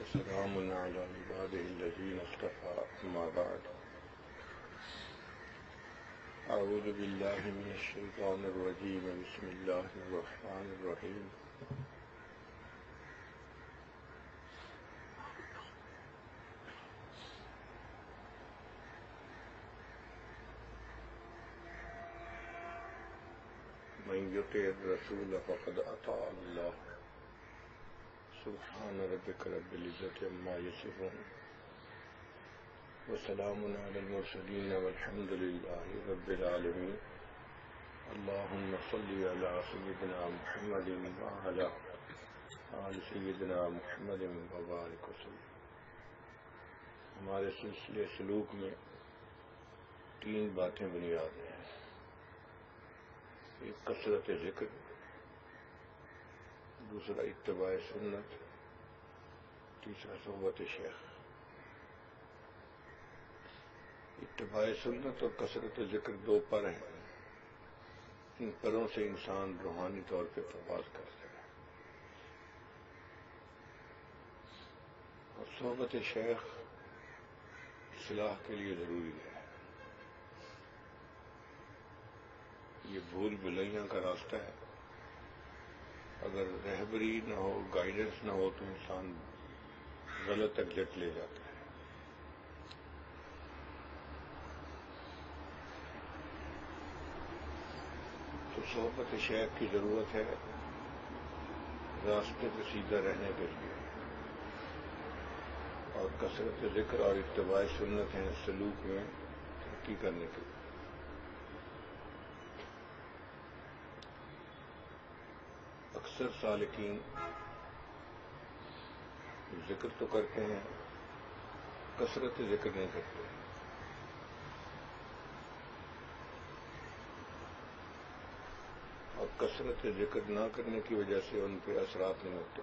وسلام على عباده الذين اصطفى أما بعد أعوذ بالله من الشيطان الرجيم بسم الله الرحمن الرحيم من يطع الرسول فقد أطاع الله سبحان ربك رب العزة عما يصفون وسلام على المرسلين والحمد لله رب العالمين اللهم صل على سيدنا محمد وعلى آل سيدنا محمد وبارك وسلم. ہمارے سلسلے سلوک میں تین باتیں بنیاد ہیں. ایک کثرت ذکر، دوسرا اتباع سنت، تیسرا صحبت شیخ. اتباع سنت اور کثرت ذکر دو پر ہیں. ان پروں سے انسان روحانی طور پہ پرواز کرتا ہے. اور صحبت شیخ اصلاح کے لیے ضروری ہے. یہ بھول بھلائیاں کا راستہ ہے. اگر رہبری نہ ہو، گائیڈنس نہ ہو تو انسان غلط ایگزٹ لے جاتا ہے. تو صحبت شیخ کی ضرورت ہے راستے پہ سیدھا رہنے کے لیے، اور کثرت ذکر اور اتباع سنت ہیں سلوک میں ترقی کرنے کے لیے. اکثر سالکین ذکر تو کرتے ہیں، کثرت ذکر نہیں کرتے. اور کثرت ذکر نہ کرنے کی وجہ سے ان پہ اثرات نہیں ہوتے.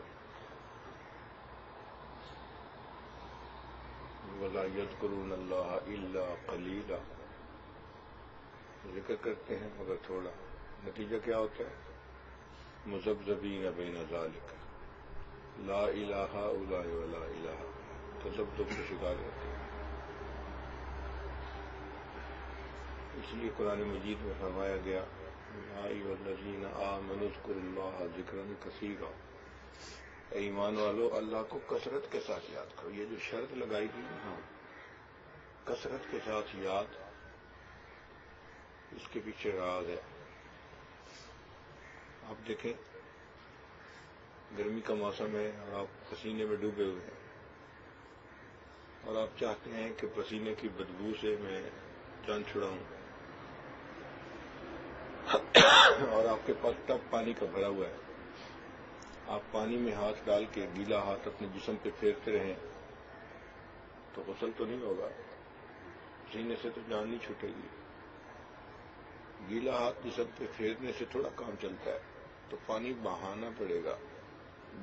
وَلَا يَذْكُرُونَ اللَّهَ إِلَّا قَلِيلًا، ذکر کرتے ہیں مگر تھوڑا. نتیجہ کیا ہوتا ہے؟ مذبذبین بین ذالک، لا الہ الا ولا الہ، تذبذب کا شکار ہوتے ہیں. اس لیے قرآن مجید میں فرمایا گیا یا ایھا الذین آمنوا اذکروا اللہ ذکرا کثیرا، اے ایمان والو اللہ کو کثرت کے ساتھ یاد کرو. یہ جو شرط لگائی گئی نا، کثرت کے ساتھ یاد، اس کے پیچھے راز ہے. آپ دیکھیں گرمی کا موسم ہے اور آپ پسینے میں ڈوبے ہوئے ہیں، اور آپ چاہتے ہیں کہ پسینے کی بدبو سے میں جان چھڑاؤں، اور آپ کے پاس ٹب پانی کا بھرا ہوا ہے. آپ پانی میں ہاتھ ڈال کے گیلا ہاتھ اپنے جسم پہ پھیرتے رہیں تو غسل تو نہیں ہوگا، پسینے سے تو جان نہیں چھوٹے گی. گیلا ہاتھ جسم پہ پھیرنے سے تھوڑا کام چلتا ہے، تو پانی بہانا پڑے گا،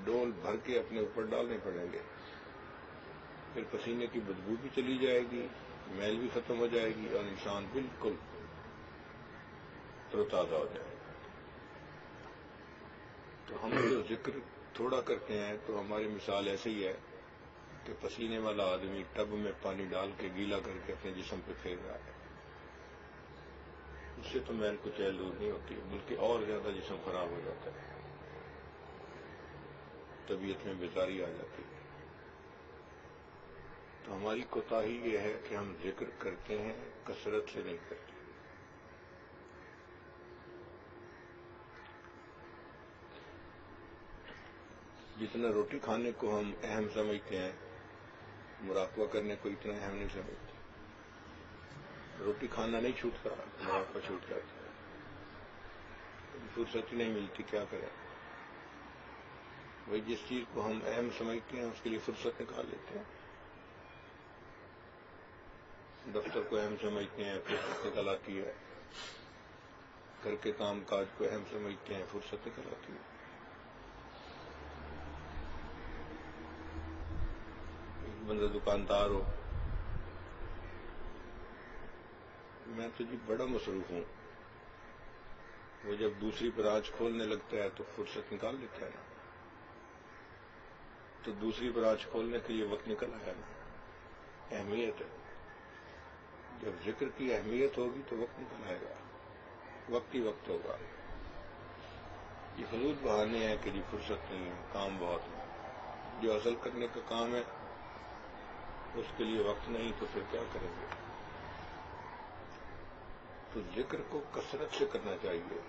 ڈول بھر کے اپنے اوپر ڈالنے پڑیں گے. پھر پسینے کی بدبو بھی چلی جائے گی، میل بھی ختم ہو جائے گی، اور انسان بالکل تر و تازہ ہو جائے گا. تو ہم جو ذکر تھوڑا کرتے ہیں تو ہماری مثال ایسے ہی ہے کہ پسینے والا آدمی ٹب میں پانی ڈال کے گیلا کر کے اپنے جسم پہ پھیر رہا ہے. اس سے تو میل کچیل دور نہیں ہوتی، بلکہ اور زیادہ جسم خراب ہو جاتا ہے، طبیعت میں بیزاری آ جاتی ہے. تو ہماری کوتاہی یہ ہے کہ ہم ذکر کرتے ہیں، کثرت سے نہیں کرتے. جتنا روٹی کھانے کو ہم اہم سمجھتے ہیں، مراقبہ کرنے کو اتنا اہم نہیں سمجھتے. روٹی کھانا نہیں چھوٹتا، مراقبہ چھوٹ جاتا ہے. فرصت ہی نہیں ملتی، کیا کریں. وہی جس چیز کو ہم اہم سمجھتے ہیں اس کے لیے فرصت نکال لیتے ہیں. دفتر کو اہم سمجھتے ہیں، فرصت نکل آتی ہے. گھر کے کام کاج کو اہم سمجھتے ہیں، فرصت نکل آتی ہے. ایک بندہ دکاندار ہو، میں تو جی بڑا مصروف ہوں، وہ جب دوسری برانچ کھولنے لگتا ہے تو فرصت نکال لیتا ہے نا. تو دوسری برانچ کھولنے کے لیے وقت نکل آیا نا. اہمیت ہے. جب ذکر کی اہمیت ہوگی تو وقت نکل آئے گا. وقت ہی وقت ہوگا. یہ فضول بہانے ہیں کہ جی فرصت نہیں ہے، کام بہت ہے. جو اصل کرنے کا کام ہے اس کے لیے وقت نہیں تو پھر کیا کریں گے؟ تو ذکر کو کثرت سے کرنا چاہیے.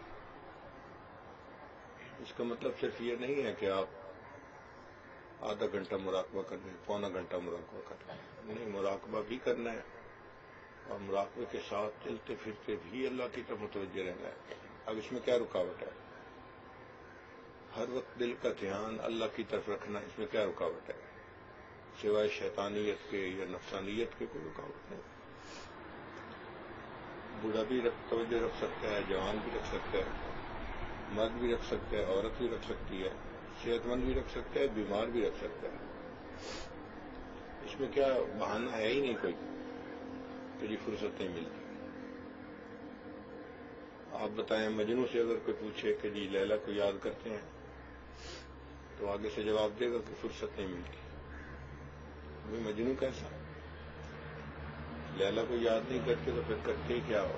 اس کا مطلب صرف یہ نہیں ہے کہ آپ آدھا گھنٹہ مراقبہ کر لیں، پونا گھنٹہ مراقبہ کر لیں. نہیں، مراقبہ بھی کرنا ہے اور مراقبے کے ساتھ چلتے پھرتے بھی اللہ کی طرف متوجہ رہنا ہے. اب اس میں کیا رکاوٹ ہے؟ ہر وقت دل کا دھیان اللہ کی طرف رکھنا، اس میں کیا رکاوٹ ہے؟ سوائے شیطانیت کے یا نفسانیت کے کوئی رکاوٹ نہیں. بوڑھا بھی توجہ رکھ سکتا ہے، جوان بھی رکھ سکتا ہے، مرد بھی رکھ سکتا ہے، عورت بھی رکھ سکتی ہے، صحت مند بھی رکھ سکتا ہے، بیمار بھی رکھ سکتا ہے. اس میں کیا بہانہ ہے ہی نہیں کوئی کہ جی فرصت نہیں ملتی. آپ بتائیں، مجنوں سے اگر کوئی پوچھے کہ جی لیلا کو یاد کرتے ہیں تو آگے سے جواب دے گا کہ فرصت نہیں ملتی. وہ مجنوں کیسا؟ لیلا کو یاد نہیں کرتے تو پھر کرتے ہی کیا ہو؟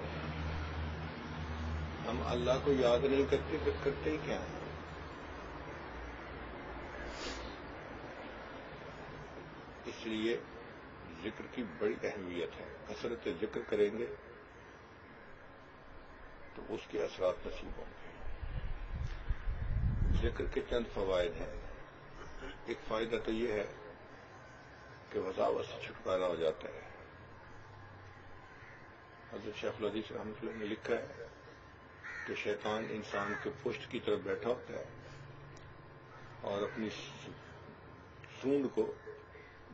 ہم اللہ کو یاد نہیں کرتے پھر کرتے ہی کیا ہیں؟ اس لیے ذکر کی بڑی اہمیت ہے. کثرت ذکر کریں گے تو اس کے اثرات نصیب ہوں گے. ذکر کے چند فوائد ہیں. ایک فائدہ تو یہ ہے کہ وساوس سے چھٹکارا ہو جاتا ہے. حضرت شیخ الحدیث رحمۃ اللہ نے لکھا ہے کہ شیطان انسان کے پشت کی طرف بیٹھا ہوتا ہے اور اپنی سونڈ کو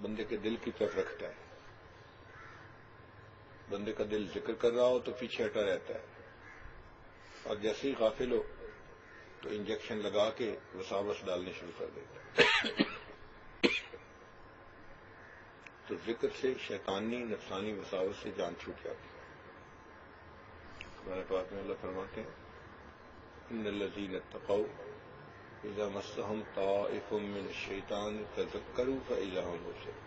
بندے کے دل کی طرف رکھتا ہے. بندے کا دل ذکر کر رہا ہو تو پیچھے ہٹا رہتا ہے، اور جیسے ہی غافل ہو تو انجیکشن لگا کے وساوس ڈالنے شروع کر دیتا ہے. تو ذکر سے شیطانی نفسانی وساوس سے جان چھوٹ جاتی ہے. ہمارے پاک میں اللہ فرماتے ہیں ان الذین اتقوا اذا مسهم طائف من الشیطان تذکروا فاذا هم مبصرون.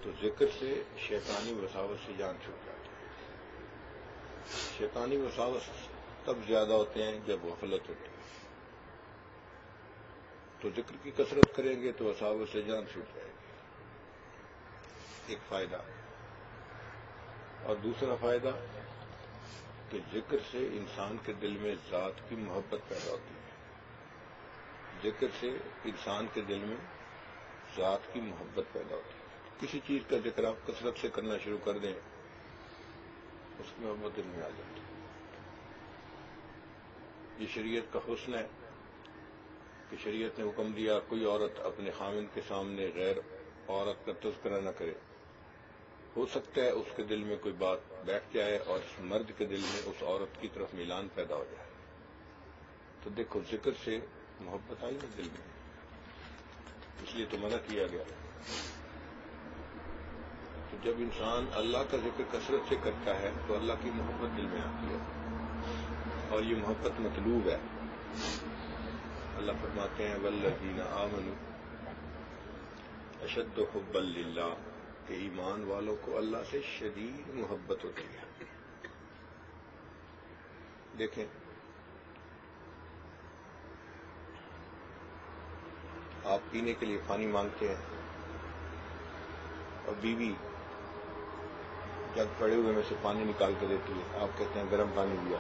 تو ذکر سے شیطانی وساوس سے جان چھوٹ جاتی ہے. شیطانی وساوس تب زیادہ ہوتے ہیں جب غفلت ہوتی ہے. تو ذکر کی کثرت کریں گے تو وساوس سے جان چھوٹ جائے گی. ایک فائدہ. اور دوسرا فائدہ کہ ذکر سے انسان کے دل میں ذات کی محبت پیدا ہوتی ہے. ذکر سے انسان کے دل میں ذات کی محبت پیدا ہوتی ہے. کسی چیز کا ذکر آپ کثرت سے کرنا شروع کر دیں، اس کی محبت دل میں آ جاتی ہے. یہ شریعت کا حسن ہے کہ شریعت نے حکم دیا کوئی عورت اپنے خاوند کے سامنے غیر عورت کا تذکرہ نہ کرے. ہو سکتا ہے اس کے دل میں کوئی بات بیٹھ جائے اور اس مرد کے دل میں اس عورت کی طرف میلان پیدا ہو جائے. تو دیکھو ذکر سے محبت آئی نا دل میں، اس لیے تو منع کیا گیا. تو جب انسان اللہ کا ذکر کثرت سے کرتا ہے تو اللہ کی محبت دل میں آتی ہے، اور یہ محبت مطلوب ہے. اللہ فرماتے ہیں والذین آمنوا اشد حبا للہ، کہ ایمان والوں کو اللہ سے شدید محبت ہوتی ہے. دیکھیں آپ پینے کے لیے پانی مانگتے ہیں اور بیوی جگ پڑے ہوئے میں سے پانی نکال کے دیتی ہے، آپ کہتے ہیں گرم پانی دیا.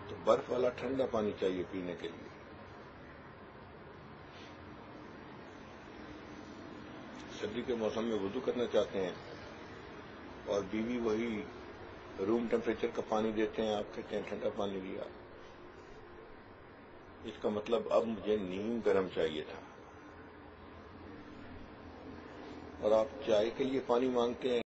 تو برف والا ٹھنڈا پانی چاہیے پینے کے لیے. سردی کے موسم میں وضو کرنا چاہتے ہیں اور بیوی وہی روم ٹیمپریچر کا پانی دیتے ہیں، آپ کہتے ہیں ٹھنڈا پانی لیا. اس کا مطلب اب مجھے نیم گرم چاہیے تھا. اور آپ چائے کے لیے پانی مانگتے ہیں